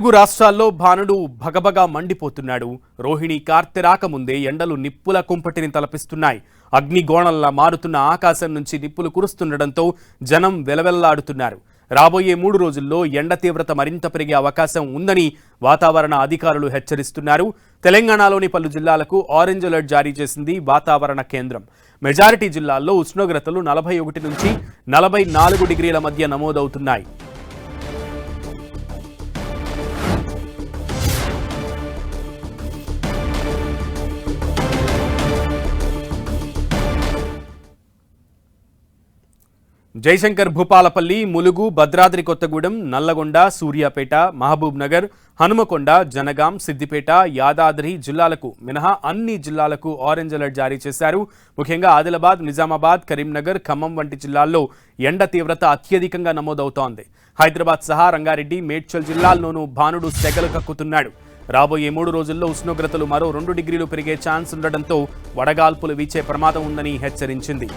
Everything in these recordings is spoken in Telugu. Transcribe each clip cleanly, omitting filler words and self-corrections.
తెలుగు రాష్ట్రాల్లో భానుడు భగభగా మండిపోతున్నాడు. రోహిణి కార్తె రాకముందే ఎండలు నిప్పుల కుంపటిని తలపిస్తున్నాయి. అగ్నిగోణంలా మారుతున్న ఆకాశం నుంచి నిప్పులు కురుస్తుండటంతో జనం వెలవెల్లాడుతున్నారు. రాబోయే 3 రోజుల్లో ఎండ తీవ్రత మరింత పెరిగే అవకాశం ఉందని వాతావరణ అధికారులు హెచ్చరిస్తున్నారు. తెలంగాణలోని పలు జిల్లాలకు ఆరెంజ్ అలర్ట్ జారీ చేసింది వాతావరణ కేంద్రం. మెజారిటీ జిల్లాల్లో ఉష్ణోగ్రతలు 41 నుంచి 44 డిగ్రీల మధ్య నమోదవుతున్నాయి. జయశంకర్, భూపాలపల్లి, ములుగు, భద్రాద్రి కొత్తగూడెం, నల్లగొండ, సూర్యాపేట, మహబూబ్ నగర్, హనుమకొండ, జనగాం, సిద్దిపేట, యాదాద్రి జిల్లాలకు మినహా అన్ని జిల్లాలకు ఆరెంజ్ అలర్ట్ జారీ చేశారు. ముఖ్యంగా ఆదిలాబాద్, నిజామాబాద్, కరీంనగర్, ఖమ్మం వంటి జిల్లాల్లో ఎండ తీవ్రత అత్యధికంగా నమోదవుతోంది. హైదరాబాద్ సహా రంగారెడ్డి, మేడ్చల్ జిల్లాల్లోనూ భానుడు సెగలు కక్కుతున్నాడు. రాబోయే 3 రోజుల్లో ఉష్ణోగ్రతలు మరో 2 డిగ్రీలు పెరిగే ఛాన్స్ ఉండడంతో వడగాల్పులు వీచే ప్రమాదం ఉందని హెచ్చరించింది.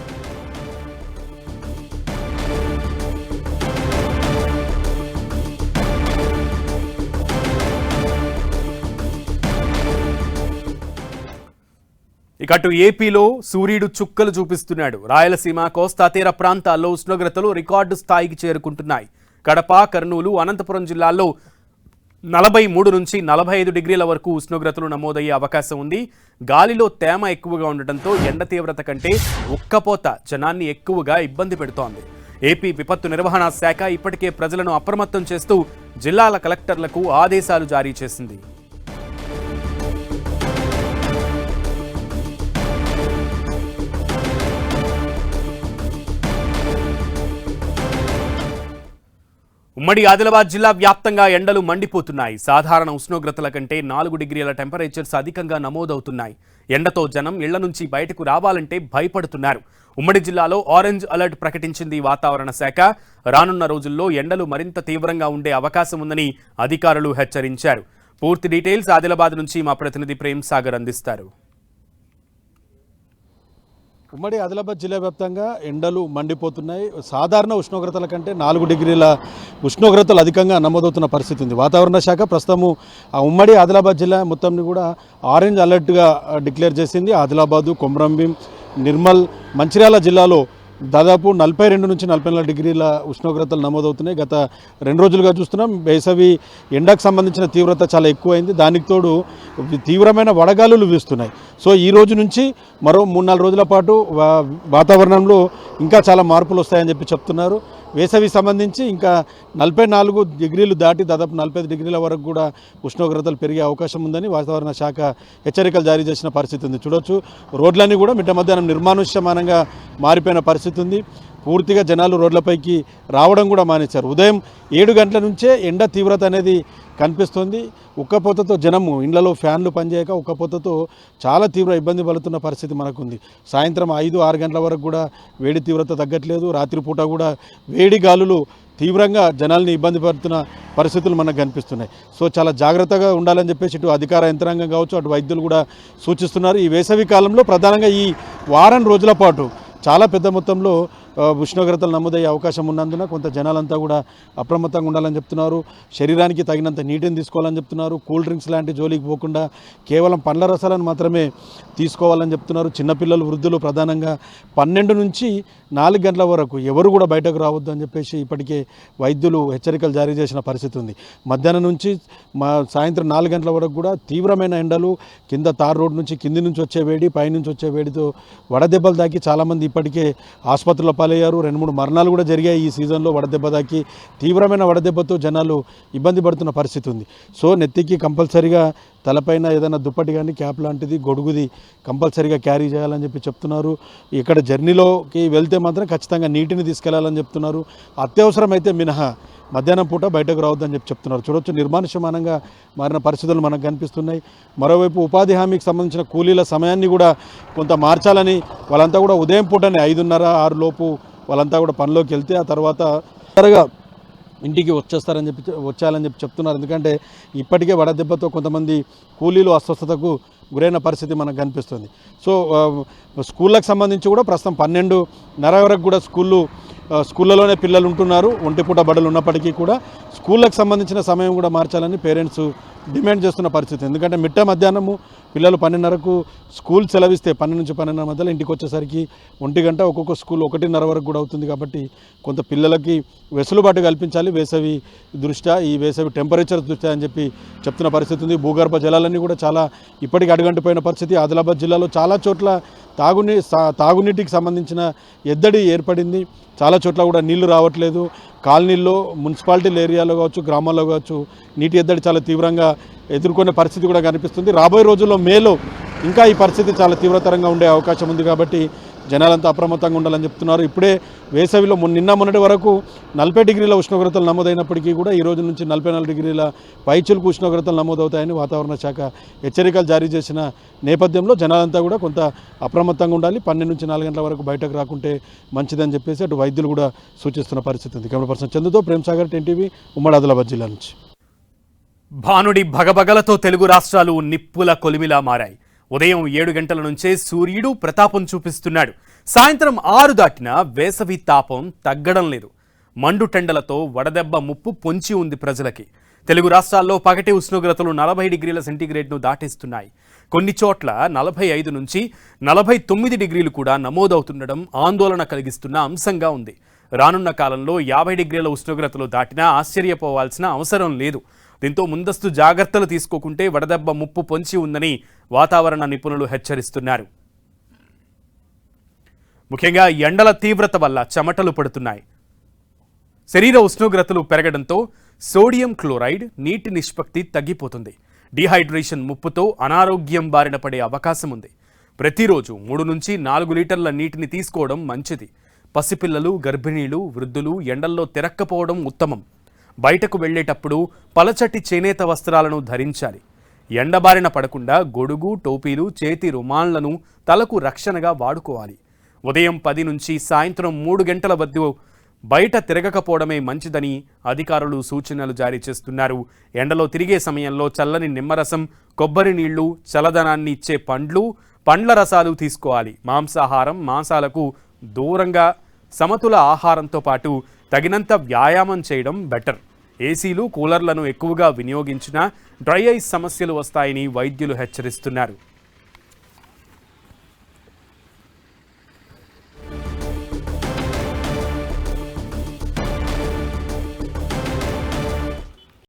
ఇకటు ఏపీలో సూర్యుడు చుక్కలు చూపిస్తున్నాడు. రాయలసీమ, కోస్తా తీర ప్రాంతాల్లో ఉష్ణోగ్రతలు రికార్డు స్థాయికి చేరుకుంటున్నాయి. కడప, కర్నూలు, అనంతపురం జిల్లాల్లో 43 నుంచి 45 డిగ్రీల వరకు ఉష్ణోగ్రతలు నమోదయ్యే అవకాశం ఉంది. గాలిలో తేమ ఎక్కువగా ఉండటంతో ఎండ తీవ్రత కంటే ఉక్కపోత జనాన్ని ఎక్కువగా ఇబ్బంది పెడుతోంది. ఏపీ విపత్తు నిర్వహణ శాఖ ఇప్పటికే ప్రజలను అప్రమత్తం చేస్తూ జిల్లాల కలెక్టర్లకు ఆదేశాలు జారీ చేసింది. ఉమ్మడి ఆదిలాబాద్ జిల్లా వ్యాప్తంగా ఎండలు మండిపోతున్నాయి. సాధారణ ఉష్ణోగ్రతల కంటే 4 డిగ్రీల టెంపరేచర్స్ అధికంగా నమోదవుతున్నాయి. ఎండతో జనం ఇళ్ల నుంచి బయటకు రావాలంటే భయపడుతున్నారు. ఉమ్మడి జిల్లాలో ఆరెంజ్ అలర్ట్ ప్రకటించింది వాతావరణ శాఖ. రానున్న రోజుల్లో ఎండలు మరింత తీవ్రంగా ఉండే అవకాశం ఉందని అధికారులు హెచ్చరించారు. పూర్తి డీటెయిల్స్ ఆదిలాబాద్ నుంచి మా ప్రతినిధి ప్రేమ్ సాగర్ అందిస్తారు. ఉమ్మడి ఆదిలాబాద్ జిల్లా వ్యాప్తంగా ఎండలు మండిపోతున్నాయి. సాధారణ ఉష్ణోగ్రతల కంటే 4 డిగ్రీల ఉష్ణోగ్రతలు అధికంగా నమోదవుతున్న పరిస్థితి ఉంది. వాతావరణ శాఖ ప్రస్తుతము ఆ ఉమ్మడి ఆదిలాబాద్ జిల్లా మొత్తంని కూడా ఆరెంజ్ అలర్ట్గా డిక్లేర్ చేసింది. ఆదిలాబాదు, కొమరంభీం, నిర్మల్, మంచిర్యాల జిల్లాలో దాదాపు 42 నుంచి 44 డిగ్రీల ఉష్ణోగ్రతలు నమోదవుతున్నాయి. గత 2 రోజులుగా చూస్తున్నాం. వేసవి ఎండకు సంబంధించిన తీవ్రత చాలా ఎక్కువైంది. దానికి తోడు తీవ్రమైన వడగాలులు వీస్తున్నాయి. సో ఈ రోజు నుంచి మరో 3-4 రోజుల పాటు వాతావరణంలో ఇంకా చాలా మార్పులు వస్తాయని చెప్పి చెప్తున్నారు. వేసవి సంబంధించి ఇంకా 44 డిగ్రీలు దాటి దాదాపు 45 డిగ్రీల వరకు కూడా ఉష్ణోగ్రతలు పెరిగే అవకాశం ఉందని వాతావరణ శాఖ హెచ్చరికలు జారీ చేసిన పరిస్థితి ఉంది. చూడొచ్చు, రోడ్లన్నీ కూడా మిట్ట మధ్యాహ్నం నిర్మానుష్యమానంగా మారిపోయిన పరిస్థితి ఉంది. పూర్తిగా జనాలు రోడ్లపైకి రావడం కూడా మానేశారు. ఉదయం 7 గంటల నుంచే ఎండ తీవ్రత అనేది కనిపిస్తుంది. ఉక్కపోతతో జనము ఇళ్లలో ఫ్యాన్లు పనిచేయక ఉక్కపోతతో చాలా తీవ్ర ఇబ్బంది పడుతున్న పరిస్థితి మనకుంది. సాయంత్రం 5-6 గంటల వరకు కూడా వేడి తీవ్రత తగ్గట్లేదు. రాత్రిపూట కూడా వేడి గాలులు తీవ్రంగా జనాల్ని ఇబ్బంది పడుతున్న పరిస్థితులు మనకు కనిపిస్తున్నాయి. సో చాలా జాగ్రత్తగా ఉండాలని చెప్పేసి ఇటు అధికార యంత్రాంగం కావచ్చు, అటు వైద్యులు కూడా సూచిస్తున్నారు. ఈ వేసవి కాలంలో ప్రధానంగా ఈ వారం రోజుల పాటు చాలా పెద్ద మొత్తంలో ఉష్ణోగ్రతలు నమోదయ్యే అవకాశం ఉన్నందున కొంత జనాలంతా కూడా అప్రమత్తంగా ఉండాలని చెప్తున్నారు. శరీరానికి తగినంత నీటిని తీసుకోవాలని చెప్తున్నారు. కూల్ డ్రింక్స్ లాంటి జోలికి పోకుండా కేవలం పండ్ల రసాలను మాత్రమే తీసుకోవాలని చెప్తున్నారు. చిన్నపిల్లలు, వృద్ధులు ప్రధానంగా 12 నుంచి 4 గంటల వరకు ఎవరు కూడా బయటకు రావద్దు అని చెప్పేసి ఇప్పటికే వైద్యులు హెచ్చరికలు జారీ చేసిన పరిస్థితి ఉంది. మధ్యాహ్నం నుంచి సాయంత్రం 4 గంటల వరకు కూడా తీవ్రమైన ఎండలు, కింద తార్ రోడ్ నుంచి కింది నుంచి వచ్చే వేడి, పైనుంచి వచ్చే వేడితో వడదెబ్బలు తాకి చాలామంది ఇప్పటికే ఆసుపత్రుల పాలయ్యారు. 2-3 మరణాలు కూడా జరిగాయి ఈ సీజన్లో వడదెబ్బ తాకి. తీవ్రమైన వడదెబ్బతో జనాలు ఇబ్బంది పడుతున్న పరిస్థితి ఉంది. సో నెత్తికి కంపల్సరీగా తలపైన ఏదైనా దుప్పటి కానీ క్యాప్ లాంటిది, గొడుగుది కంపల్సరీగా క్యారీ చేయాలని చెప్పి చెప్తున్నారు. ఇక్కడ జర్నీలోకి వెళ్తే మాత్రం ఖచ్చితంగా నీటిని తీసుకెళ్లాలని చెప్తున్నారు. అత్యవసరమైతే మినహా మధ్యాహ్నం పూట బయటకు రావద్దని చెప్పి చెప్తున్నారు. చూడొచ్చు, నిర్మానుష్యమానంగా మారిన పరిస్థితులు మనకు కనిపిస్తున్నాయి. మరోవైపు ఉపాధి హామీకి సంబంధించిన కూలీల సమయాన్ని కూడా కొంత మార్చాలని వాళ్ళంతా కూడా ఉదయం పూటనే 5:30-6 లోపు వాళ్ళంతా కూడా పనిలోకి వెళ్తే ఆ తర్వాత త్వరగా ఇంటికి వచ్చాలని చెప్పి చెప్తున్నారు. ఎందుకంటే ఇప్పటికే వడదెబ్బతో కొంతమంది కూలీలు అస్వస్థతకు గురైన పరిస్థితి మనకు కనిపిస్తుంది. సో స్కూళ్ళకు సంబంధించి కూడా ప్రస్తుతం 12:30 వరకు కూడా స్కూళ్ళు స్కూళ్ళలోనే పిల్లలు ఉంటున్నారు, ఒంటిపూట బడులు ఉన్నప్పటికీ కూడా స్కూళ్ళకు సంబంధించిన సమయం కూడా మార్చాలని పేరెంట్స్ డిమాండ్ చేస్తున్న పరిస్థితి. ఎందుకంటే మిట్ట మధ్యాహ్నము పిల్లలు 12:30కు స్కూల్ సెలవిస్తే 12 నుంచి 12:30 మధ్యలో ఇంటికి వచ్చేసరికి 1 గంట, ఒక్కొక్క స్కూల్ 1:30 వరకు కూడా అవుతుంది. కాబట్టి కొంత పిల్లలకి వెసులుబాటు కల్పించాలి వేసవి దృష్ట్యా, ఈ వేసవి టెంపరేచర్ దృష్ట్యా అని చెప్పి చెప్తున్న పరిస్థితి ఉంది. భూగర్భ జలాలన్నీ కూడా చాలా ఇప్పటికి అడుగంటిపోయిన పరిస్థితి. ఆదిలాబాద్ జిల్లాలో చాలా చోట్ల తాగునీటికి సంబంధించిన ఎద్దడి ఏర్పడింది. చాలా చోట్ల కూడా నీళ్లు రావట్లేదు. కాలనీల్లో, మున్సిపాలిటీల ఏరియాలో కావచ్చు, గ్రామాల్లో కావచ్చు నీటి ఎద్దడి చాలా తీవ్రంగా ఎదుర్కొనే పరిస్థితి కూడా కనిపిస్తుంది. రాబోయే రోజుల్లో మేలో ఇంకా ఈ పరిస్థితి చాలా తీవ్రతరంగా ఉండే అవకాశం ఉంది. కాబట్టి జనాలంతా అప్రమత్తంగా ఉండాలని చెప్తున్నారు. ఇప్పుడే వేసవిలో నిన్న మొన్నటి వరకు 40 డిగ్రీల ఉష్ణోగ్రతలు నమోదైనప్పటికీ కూడా ఈ రోజు నుంచి 44 డిగ్రీల పైచులకు ఉష్ణోగ్రతలు నమోదవుతాయని వాతావరణ శాఖ హెచ్చరికలు జారీ చేసిన నేపథ్యంలో జనాలంతా కూడా కొంత అప్రమత్తంగా ఉండాలి. 12 నుంచి 4 గంటల వరకు బయటకు రాకుంటే మంచిదని చెప్పేసి అటు వైద్యులు కూడా సూచిస్తున్న పరిస్థితి ఉంది. కెమెరా పర్సన్ చందుతో ప్రేమ్ సాగర్, 10 ఉమ్మడి ఆదిలాబాద్ జిల్లా నుంచి. భానుడి భగభగలతో తెలుగు రాష్ట్రాలు నిప్పుల కొలిమిలా మారాయి. ఉదయం 7 గంటల నుంచే సూర్యుడు ప్రతాపం చూపిస్తున్నాడు. సాయంత్రం 6 దాటినా వేసవి తాపం తగ్గడం లేదు. మండుటెండలతో వడదెబ్బ ముప్పు పొంచి ఉంది ప్రజలకి. తెలుగు రాష్ట్రాల్లో పగటి ఉష్ణోగ్రతలు 40 డిగ్రీల సెంటీగ్రేడ్ను దాటేస్తున్నాయి. కొన్ని చోట్ల 45 నుంచి 49 డిగ్రీలు కూడా నమోదవుతుండడం ఆందోళన కలిగిస్తున్న అంశంగా ఉంది. రానున్న కాలంలో 50 డిగ్రీల ఉష్ణోగ్రతలు దాటినా ఆశ్చర్యపోవాల్సిన అవసరం లేదు. దీంతో ముందస్తు జాగ్రత్తలు తీసుకోకుంటే వడదెబ్బ ముప్పు పొంచి ఉందని వాతావరణ నిపుణులు హెచ్చరిస్తున్నారు. ముఖ్యంగా ఎండల తీవ్రత వల్ల చెమటలు పడుతున్నాయి. శరీర ఉష్ణోగ్రతలు పెరగడంతో సోడియం క్లోరైడ్ నీటి నిష్పత్తి తగ్గిపోతుంది. డీహైడ్రేషన్ ముప్పుతో అనారోగ్యం బారిన పడే అవకాశం ఉంది. ప్రతిరోజు 3 నుంచి 4 లీటర్ల నీటిని తీసుకోవడం మంచిది. పసిపిల్లలు, గర్భిణీలు, వృద్ధులు ఎండల్లో తిరక్కపోవడం ఉత్తమం. బయటకు వెళ్లేటప్పుడు పలచటి చేనేత వస్త్రాలను ధరించాలి. ఎండబారిన పడకుండా గొడుగు, టోపీలు, చేతి రుమాళ్లను తలకు రక్షణగా వాడుకోవాలి. ఉదయం 10 నుంచి సాయంత్రం 3 గంటల వద్ద బయట తిరగకపోవడమే మంచిదని అధికారులు సూచనలు జారీ చేస్తున్నారు. ఎండలో తిరిగే సమయంలో చల్లని నిమ్మరసం, కొబ్బరి నీళ్లు, చల్లదనాన్ని ఇచ్చే పండ్ల రసాలు తీసుకోవాలి. మాంసాలకు దూరంగా సమతుల ఆహారంతో పాటు తగినంత వ్యాయామం చేయడం బెటర్. ఏసీలు, కూలర్లను ఎక్కువగా వినియోగించినా డ్రై ఐస్ సమస్యలు వస్తాయని వైద్యులు హెచ్చరిస్తున్నారు.